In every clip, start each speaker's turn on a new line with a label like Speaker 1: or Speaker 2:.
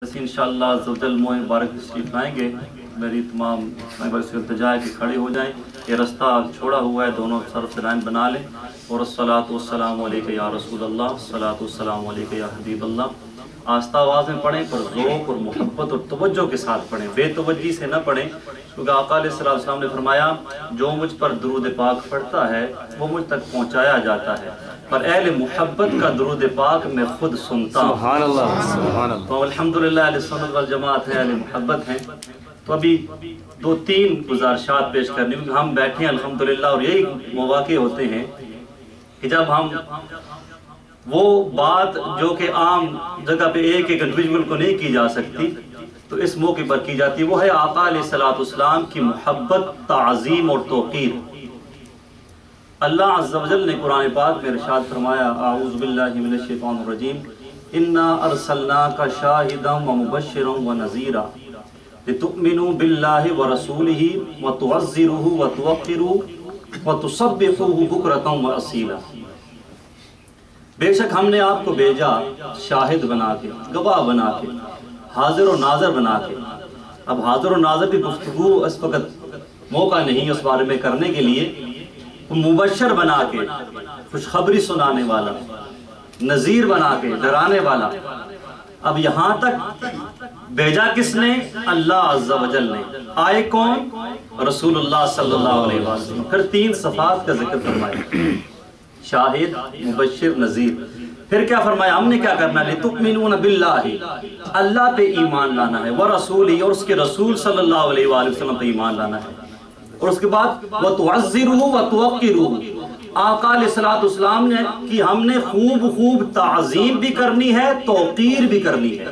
Speaker 1: इंशाअल्लाह अज़्ज़वजल मोह मुबारक तशरीफ़ लाएंगे। मेरी तमाम मेंबर से इल्तिजा है कि खड़े हो जाएं। ये रास्ता छोड़ा हुआ है, दोनों तरफ से लाइन बना लें। और अस्सलातु वस्सलामु अलैका या रसूलल्लाह, अस्सलातु वस्सलामु अलैका या हबीबल्लाह। आस्था आवाज़ में पढ़ें, पर ज़ौक़ और मोहब्बत और तवज्जो के साथ पढ़ें, बेतवज्जी से न पढ़ें। क्योंकि आका अलैहिस्सलाम वस्सलाम ने फरमाया, जो मुझ पर दुरूद पाक पढ़ता है वो मुझ तक पहुँचाया जाता है, पर अहले मोहब्बत का दुरूद पाक मैं खुद सुनता हूँ। सुभान अल्लाह, सुभान अल्लाह। तो अल्हम्दुलिल्लाह अहले सुन्नत वल जमात हैं, अहले मोहब्बत हैं। तो अभी 2-3 गुज़ारिशात पेश करनी, क्योंकि हम बैठे हैं अल्हम्दुलिल्लाह, और यही मौक़े होते हैं कि जब हम वो बात जो कि आम जगह पे एक इंडिविजुअल को नहीं की जा सकती, तो इस मौके पर की जाती है। वो है आका अलैहिस्सलाम की मोहब्बत, ताज़ीम और तौक़ीर। अल्लाह अज़्ज़ा व जल ने कुरान पाक में इरशाद फरमाया, आऊज़ु बिल्लाहि मिनश शैतानिर रजीम, इन्ना अरसलनाका शाहिदन व मुबश्शिरन व नज़ीरा लितुमिनु बिल्लाहि व रसूलिही व तुअज़्ज़िरूहु व तुवक़्क़िरूहु व तुसब्बिहूहु बुक्रतन व असीला। बेशक हमने आपको भेजा शाहिद बना के, गवाह बना के, हाजिर और नाज़र बना के। अब हाजिर और नाज़र की गुफ्तगू इस वक्त मौका नहीं उस बारे में करने के लिए। मुबश्शर बना के, खुशखबरी सुनाने वाला, नज़ीर बना के, डराने वाला। अब यहाँ तक भेजा किसने? अल्लाह अज़्ज़ा व जल ने। आए कौन? रसूलुल्लाह सल्लल्लाहु अलैहि वसल्लम। फिर 3 सफ़ात का जिक्र फरमाया, शाहिद, मुबश्शिर, नज़ीर। फिर क्या फरमाया? हमने क्या करना है? लितुमिनून बिल्लाहि, अल्लाह पे ईमान लाना है, व रसूली, और उसके रसूल सल्लल्लाहु अलैहि वसल्लम पे ईमान लाना है। और उसके बाद व तुअज़्ज़िरूहु व तुवक़्क़िरूहु, आका अलैहिस्सलातु वस्सलाम ने कि हमने खूब ताज़ीम भी करनी है, तौक़ीर भी करनी है।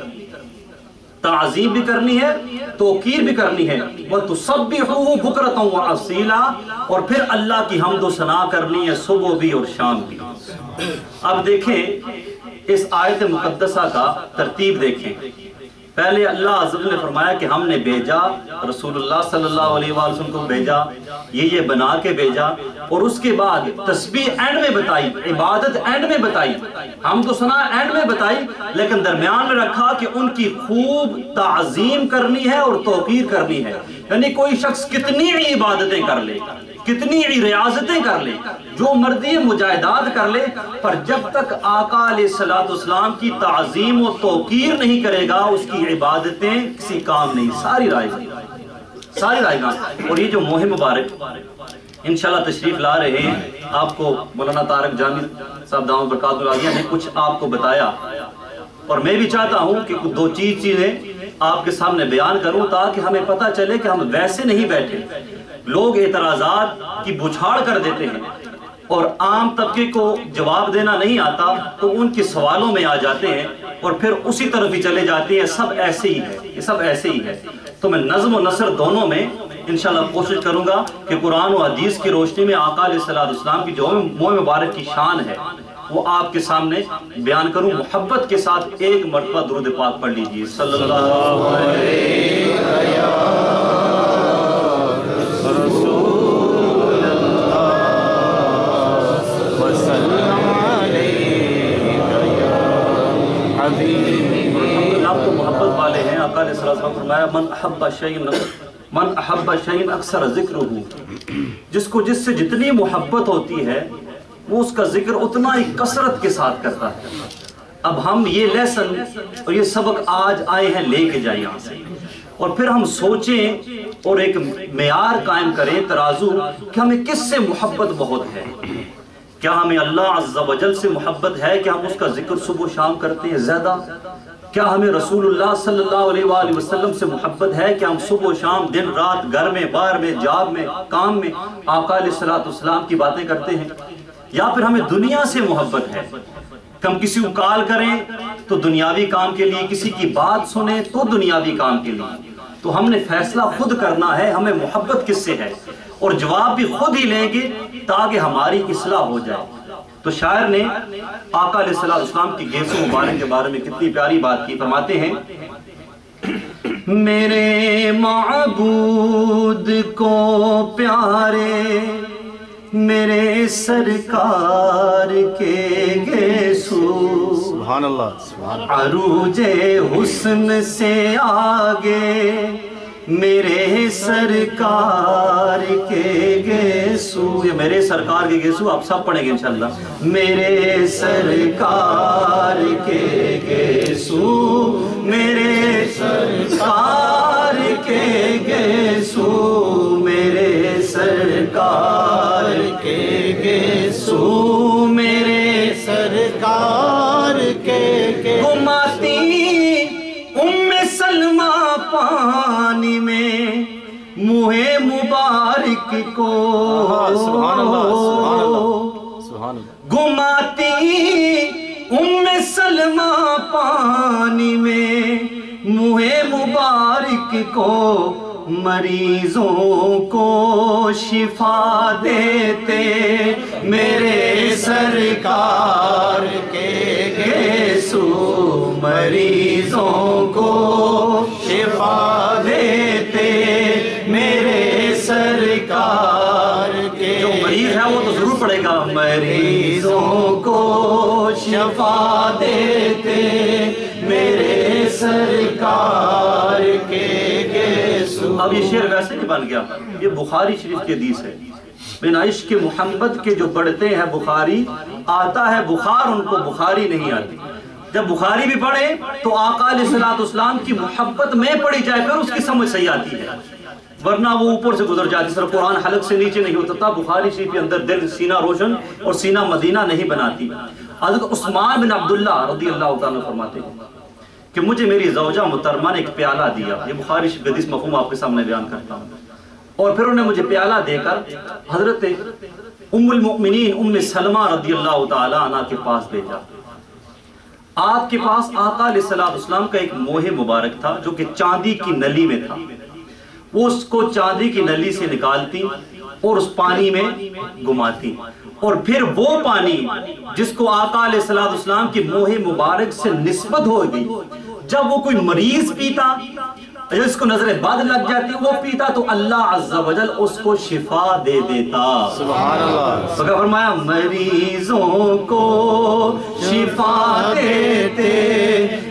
Speaker 1: ताज़ीम भी करनी है, तौक़ीर भी करनी है। व तुसब्बिहूहु बुक्रतन व असीला, और फिर अल्लाह की हम्द व सना करनी है, सुबह भी और शाम भी। अब देखें इस आयत मुक़द्दसा का तरतीब देखें। पहले अल्लाह अज़्ज़ा व जल ने फरमाया कि हमने भेजा, रसूलुल्लाह सल्लल्लाहु अलैहि वसल्लम को भेजा, ये बना के भेजा। और उसके बाद तस्बीह एंड में बताई, इबादत एंड में बताई, हम तो सना एंड में बताई, लेकिन दरमियान में रखा कि उनकी खूब ताज़ीम करनी है और तौक़ीर करनी है। यानी कोई शख्स कितनी ही इबादतें कर ले, कितनी ही रियाजतें कर ले, जो मर्जी मुजाहिदात कर ले, पर जब तक आका अलैहिस्सलातु वस्सलाम की ताज़ीम और तौक़ीर नहीं करेगा, उसकी इबादतें किसी काम नहीं, सारी रायगा। और ये जो मोह मुबारक इंशाल्लाह तशरीफ ला रहे हैं, आपको मौलाना तारक जामी साहब दामद बरकातुहु आलिया ने कुछ आपको बताया, और मैं भी चाहता हूँ कि 2 चीज़ें आपके सामने बयान करूँ, ताकि हमें पता चले कि हम वैसे नहीं बैठे। लोग एतराज़ात की बुछाड़ कर देते हैं और आम तबके को जवाब देना नहीं आता, तो उनके सवालों में आ जाते हैं और फिर उसी तरफ ही चले जाते हैं, सब ऐसे ही है, ये सब ऐसे ही है। तो मैं नज़्म और नसर दोनों में इंशाल्लाह कोशिश करूंगा कि कुरान और हदीस की रोशनी में आका अलैहिस्सलातु वस्सलाम की जो मोह मुबारक की शान है वो आपके सामने बयान करूं। मोहब्बत के साथ एक मरतबा दुरूद पाक पढ़ लीजिए, सल्लल्लाहु अलैहि वसल्लम। आप तो मोहब्बत वाले हैं। आका अलैहिस्सलातु वस्सलाम फरमाया, मन अहब्ब शैअन अक्सर ज़िक्रुहु, जिसको जिससे जितनी मोहब्बत होती है वो उसका जिक्र उतना ही कसरत के साथ करता है। अब हम ये लेसन और ये सबक आज आए हैं लेके जाए यहाँ से, और फिर हम सोचें और एक मेयार कायम करें, तराजू, कि हमें किससे मोहब्बत बहुत है। क्या हमें अल्लाह अज़्ज़ा व जल से मोहब्बत है कि हम उसका जिक्र सुबह शाम करते हैं ज़्यादा? क्या हमें रसूलुल्लाह सल्लल्लाहु अलैहि वसल्लम से मोहब्बत है कि हम सुबह शाम दिन रात घर में, बाहर में, जॉब में, काम में आका अलैहिस्सलातु वस्सलाम की बातें करते हैं? या फिर हमें दुनिया से मोहब्बत है कि हम किसी को कॉल करें तो दुनियावी काम के लिए, किसी की बात सुने तो दुनियावी काम के लिए? तो हमने फैसला खुद करना है हमें मोहब्बत किससे है, और जवाब भी खुद ही लेंगे ताकि हमारी इस्लाह हो जाए। तो शायर ने आका अलैहिस्सलातु वस्सलाम की गेसो मुबारक के बारे में कितनी प्यारी बात की। फरमाते हैं, मेरे माबूद को प्यारे मेरे सरकार के गेसू
Speaker 2: سبحان اللہ سبحان اللہ.
Speaker 1: عروج حسن سے آگے میرے سرکار کے گیسو، یہ میرے سرکار کے گیسو آپ سب پڑھیں گے انشاءاللہ. میرے سرکار کے گیسو، میرے سرکار کے گیسو، میرے سرکار کے گیسو، میرے
Speaker 2: سرکار کے
Speaker 1: گماتی سلمہ پانی میں منہ مبارک کو،
Speaker 2: سبحان اللہ سبحان اللہ سبحان اللہ.
Speaker 1: گماتی سلمہ پانی میں منہ مبارک کو، مریضوں کو شفا دیتے میرے سرکار کے گیسو، مریضوں کو شفا دیتے میرے سرکار کے. جو مریض ہے وہ تو ضرور پڑھے گا. مریضوں کو شفا دیتے میرے سرکار کے گیسو. اب یہ شعر ویسے نہیں بن گیا، یہ بخاری شریف کی حدیث ہے. بن عشق محمد کے جو پڑھتے ہیں بخاری، آتا ہے بخار، ان کو بخاری نہیں آتی. جب بخاری بھی پڑھے تو آقا علیہ السلام کی محبت میں پڑھی جائے پھر اس کی سمجھ صحیح آتی ہے، ورنہ وہ اوپر سے گزر جاتی. صرف قرآن حلق سے نیچے نہیں ہوتا. بخاری شریف کے اندر دل سینہ روشن اور سینہ مدینہ نہیں بناتی. حضرت عثمان بن عبداللہ رضی اللہ تعالیٰ فرماتے ہیں کہ مجھے میری زوجہ محترمہ نے ایک پیالہ دیا. یہ بخاری شریف حدیث مفہوم آپ کے سامنے بیان کرتا ہوں. اور پھر انہوں نے مجھے پیالہ دے کر حضرت ام المؤمنین ام سلمہ رضی اللہ تعالیٰ عنہ کے پاس بھیجا. آپ کے پاس آقا علیہ السلام کا ایک موہ مبارک تھا جو کہ چاندی کی نلی میں تھا. وہ اس کو چاندی کی نلی سے نکالتی اور اس پانی میں گماتی، اور پھر وہ پانی جس کو آقا علیہ السلام کی موہ مبارک سے نسبت ہو گئی، جب وہ کوئی مریض پیتا جس کو نظر بد لگ جاتی وہ پیتا تو اللہ عز و جل اس کو شفا دے دیتا.
Speaker 2: سبحان اللہ.
Speaker 1: تو کیا فرمایا؟ مریضوں کو شفا دیتے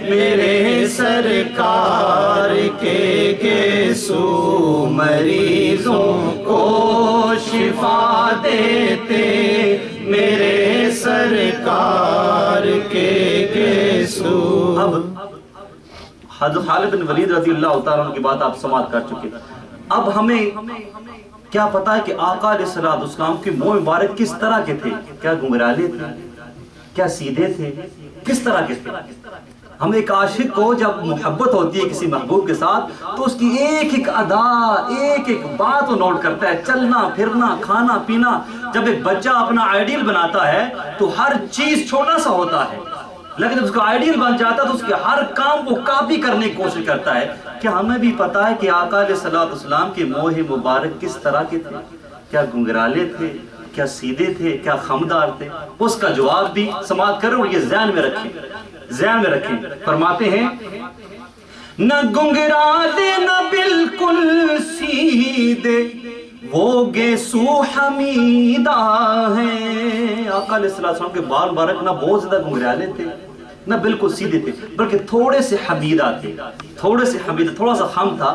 Speaker 1: میرے سرکار کے گیسو، مریضوں کو شفا دیتے میرے سرکار کے گیسو. اب حضرت خالد بن ولید رضی اللہ تعالیٰ عنہ کی بات آپ سماعت کر چکے. اب ہمیں کیا پتا ہے کہ آقا علیہ السلام کی موہ مبارک کس طرح کے تھے؟ کیا گمراہے تھے؟ کیا سیدھے تھے؟ کس طرح کے تھے؟ ہم ایک عاشق کو جب محبت ہوتی ہے کسی محبوب کے ساتھ تو اس کی ایک ایک ادا، ایک ایک بات وہ نوٹ کرتا ہے. چلنا پھرنا، کھانا پینا. جب ایک بچہ اپنا آئیڈیل بناتا ہے تو ہر چیز چھوٹا سا ہوتا ہے، لیکن جب اس کا آئیڈیل بن جاتا ہے تو اس کے ہر کام کو کاپی کرنے کی کوشش کرتا ہے. کیا ہمیں بھی پتا ہے کہ آقا علیہ السلام کے موہ مبارک کس طرح کے تھے؟ کیا گنگرالے تھے؟ کیا سیدھے تھے؟ کیا خمدار تھے؟ اس کا جواب بھی سماعت کریں اور یہ ذہن میں رکھیں، ذہن میں رکھیں. فرماتے ہیں نہ گنگرالے نہ بالکل سیدھے وہ گیسو حمیدہ ہیں. آقا علیہ السلام کے بال مبارک نہ بہت زیادہ گنگرالے تھے نہ بالکل سیدھے تھے، بلکہ تھوڑے سے حمیدہ تھے. تھوڑے سے حمیدہ، تھوڑا سا خم تھا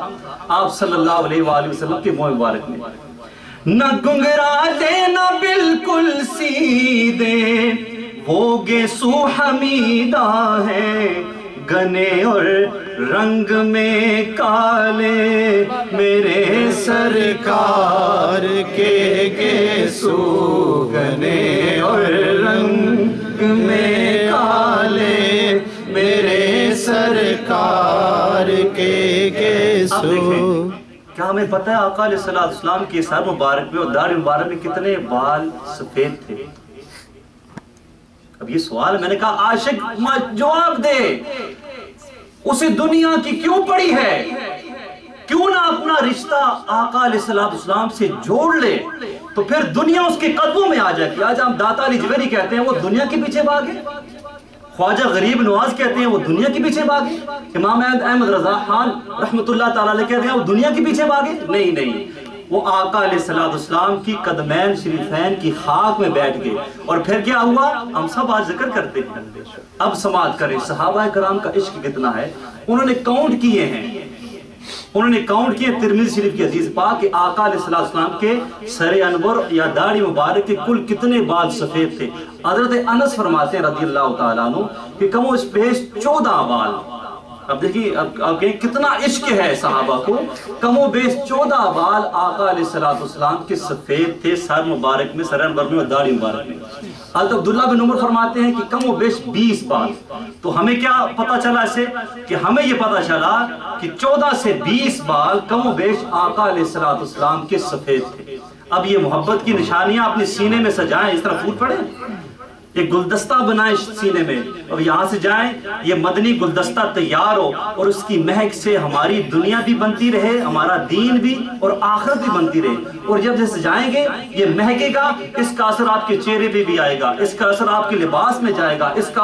Speaker 1: آپ صلی اللہ علیہ وآلہ وسلم کے موہ مبارک میں. نہ گنگرالے نہ بالکل سیدھے وہ گیسو حمیدہ ہیں، گنے اور رنگ میں کالے میرے سرکار کے گیسو، گنے اور رنگ میں کالے میرے سرکار کے گیسو. اب دیکھیں کیا ہمیں پتہ ہے آقا علیہ السلام کی سر مبارک میں اور داڑھی مبارک میں کتنے بال سفید تھے؟ اب یہ سوال میں نے کہا عاشق جواب دے، اسے دنیا کی کیوں پڑی ہے؟ کیوں نہ اپنا رشتہ آقا علیہ السلام سے جوڑ لے تو پھر دنیا اس کے قدموں میں آ جائے گی. آج ہم داتا علی جویری کہتے ہیں وہ دنیا کے پیچھے بھاگے، خواجہ غریب نواز کہتے ہیں وہ دنیا کے پیچھے بھاگے، امام احمد رضا خان رحمت اللہ تعالیٰ علیہ کہتے ہیں وہ دنیا کے پیچھے بھاگے. نہیں، وہ آقا علیہ السلام کی قدمین شریفین کی خاک میں بیٹھ گئے. اور پھر کیا ہوا؟ ہم سب آج ذکر کرتے ہیں. اب سماعت کریں صحابہ کرام کا عشق کتنا ہے. انہوں نے کاؤنٹ کیے ہیں، انہوں نے کاؤنٹ کیے ترمذی شریف کی حدیث پاک کہ آقا علیہ السلام کے سر انور یا داڑھی مبارک کے کل کتنے بال سفید تھے. حضرت انس فرماتے ہیں رضی اللہ تعالیٰ عنہ کہ کم و بیش 14 بال. اب دیکھیں اب کہیں کتنا عشق ہے صحابہ کو. کم و بیش 14 بال آقا علیہ السلام کے سفید تھے سر مبارک میں، سر انور میں اور داڑھی مبارک میں. حضرت عبداللہ بن عمر فرماتے ہیں کہ کم و بیش 20 بال. تو ہمیں کیا پتا چلا اس سے؟ کہ ہمیں یہ پتا چلا کہ 14 سے 20 بال کم و بیش آقا علیہ السلام کے سفید تھے. اب یہ محبت کی نشانیاں اپنے سینے میں سجائیں، اس طرح پھول پڑیں، ایک گلدستہ بنائیں سینے میں اور یہاں سے جائیں، یہ مدنی گلدستہ تیار ہو اور اس کی مہک سے ہماری دنیا بھی بنتی رہے، ہمارا دین بھی اور آخرت بھی بنتی رہے. اور جب جیسے جائیں گے یہ مہکے گا، اس کا اثر آپ کے چہرے پہ بھی آئے گا، اس کا اثر آپ کے لباس میں جائے گا، اس کا